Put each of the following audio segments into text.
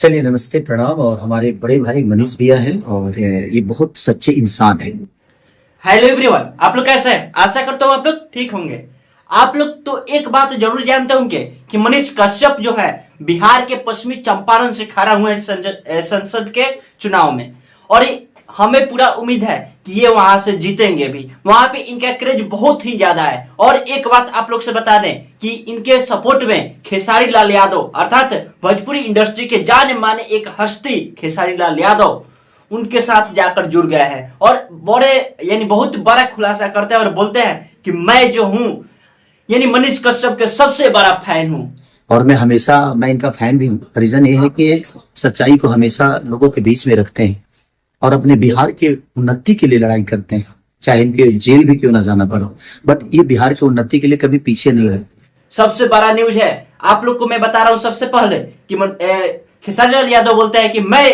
चलिए नमस्ते प्रणाम। और हमारे बड़े भाई मनीष भैया हैं और ये बहुत सच्चे इंसान हैं। हेलो एवरीवन, आप लोग कैसे हैं? आशा करता हूँ आप लोग ठीक होंगे। आप लोग तो एक बात जरूर जानते होंगे कि मनीष कश्यप जो है बिहार के पश्चिमी चंपारण से खड़ा हुए हैं संसद के चुनाव में, और हमें पूरा उम्मीद है कि ये वहां से जीतेंगे भी। वहां पे इनका क्रेज बहुत ही ज्यादा है। और एक बात आप लोग से बता दें कि इनके सपोर्ट में खेसारी लाल यादव अर्थात भोजपुरी इंडस्ट्री के जाने माने एक हस्ती खेसारी लाल यादव उनके साथ जाकर जुड़ गए हैं और बहुत बड़ा खुलासा करते हैं और बोलते हैं कि मैं जो हूं यानी मनीष कश्यप के सबसे बड़ा फैन हूं। और मैं इनका फैन भी हूँ। रीजन ये है कि सच्चाई को हमेशा लोगों के बीच में रखते हैं और अपने बिहार के उन्नति के लिए लड़ाई करते हैं, चाहे इनके जेल भी क्यों ना जाना पड़े, बट ये बिहार की उन्नति के लिए कभी पीछे नहीं है। सबसे बड़ा न्यूज है आप लोग को मैं बता रहा हूं सबसे पहले कि खेसारी लाल यादव बोलते हैं कि मैं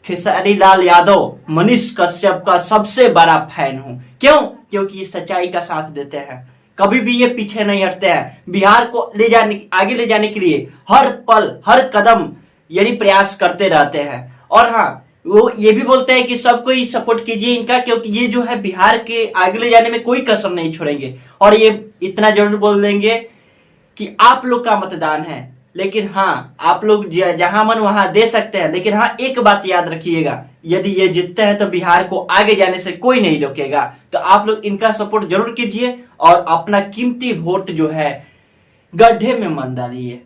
खेसारी लाल यादव मनीष कश्यप का सबसे बड़ा फैन हूं। क्यों? क्योंकि ये सच्चाई का साथ देते हैं, कभी भी ये पीछे नहीं हटते हैं। बिहार को आगे ले जाने के लिए हर पल हर कदम यानी प्रयास करते रहते हैं। और हाँ, वो ये भी बोलते हैं कि सबको ही सपोर्ट कीजिए इनका, क्योंकि ये जो है बिहार के आगे ले जाने में कोई कसर नहीं छोड़ेंगे। और ये इतना जरूर बोल देंगे कि आप लोग का मतदान है, लेकिन हाँ आप लोग जहां मन वहां दे सकते हैं, लेकिन हाँ एक बात याद रखिएगा, यदि ये जीतते हैं तो बिहार को आगे जाने से कोई नहीं रोकेगा। तो आप लोग इनका सपोर्ट जरूर कीजिए और अपना कीमती वोट जो है गड्ढे में मत डालिए।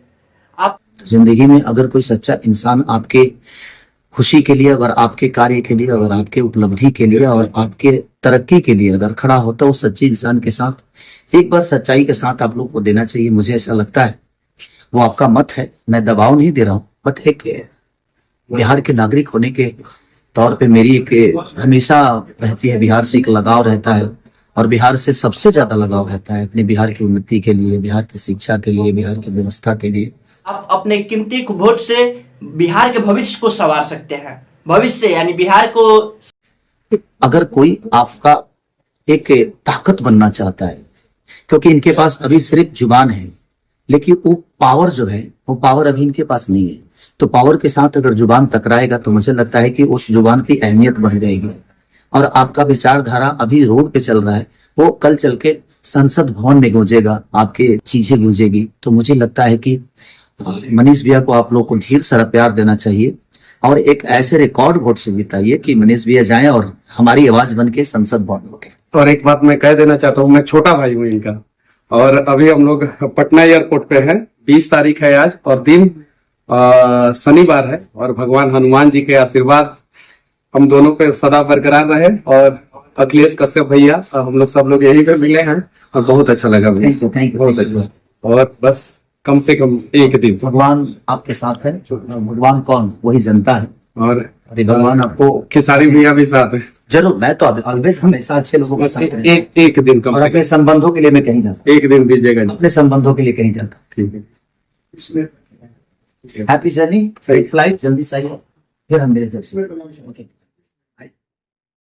आप जिंदगी में अगर कोई सच्चा इंसान आपके खुशी के लिए, अगर आपके कार्य के लिए, अगर आपके उपलब्धि के लिए और आपके तरक्की के लिए अगर खड़ा होता है, उस सच्चे इंसान के साथ एक बार सच्चाई के साथ आप लोग को देना चाहिए। मुझे ऐसा लगता है वो आपका मत है, मैं दबाव नहीं दे रहा हूं, बट एक बिहार के नागरिक होने के तौर पे मेरी एक हमेशा रहती है, बिहार से एक लगाव रहता है और बिहार से सबसे ज्यादा लगाव रहता है अपने बिहार की उन्नति के लिए, बिहार की शिक्षा के लिए, बिहार की व्यवस्था के लिए। आप अपने कीमती वोट से बिहार के भविष्य को संवार सकते हैं। भविष्य यानी बिहार को, अगर कोई आपका एक ताकत बनना चाहता है, क्योंकि इनके पास अभी सिर्फ जुबान है, लेकिन वो पावर जो है वो पावर अभी इनके पास नहीं है। तो पावर के साथ अगर जुबान टकराएगा तो मुझे लगता है कि उस जुबान की अहमियत बढ़ जाएगी और आपका विचारधारा अभी रोड पे चल रहा है, वो कल चल के संसद भवन में गूंजेगा, आपके चीजें गूंजेगी। तो मुझे लगता है कि मनीष भैया को आप लोग को ढेर सारा प्यार देना चाहिए और एक ऐसे रिकॉर्ड वोट से जिताइए कि मनीष भैया जाएं और हमारी आवाज बन के संसद भवन में। और एक बात मैं कह देना चाहता हूँ, मैं छोटा भाई हूँ इनका और अभी हम लोग पटना एयरपोर्ट पे हैं। 20 तारीख है आज और दिन शनिवार है और भगवान हनुमान जी के आशीर्वाद हम दोनों पे सदा बरकरार रहे। और अखिलेश कश्यप भैया हम लोग सब लोग यहीं पे मिले हैं और बहुत अच्छा लगा मुझे, बहुत अच्छा। और बस कम से कम एक दिन भगवान आपके साथ है। भगवान कौन? वही जनता है। और भगवान आपको खेसारी भैया भी साथ है। जरूर, मैं तो ऑलवेज हमेशा अच्छे लोगों के साथ है। एक दिन कम, और अपने संबंधों के लिए मैं कहीं जाता, एक दिन दीजिएगा, अपने संबंधों के लिए कहीं जाता। ठीक है। हैप्पी जर्नी, फ्लाइट जल्दी से आइए, फिर हम मिले। ओके।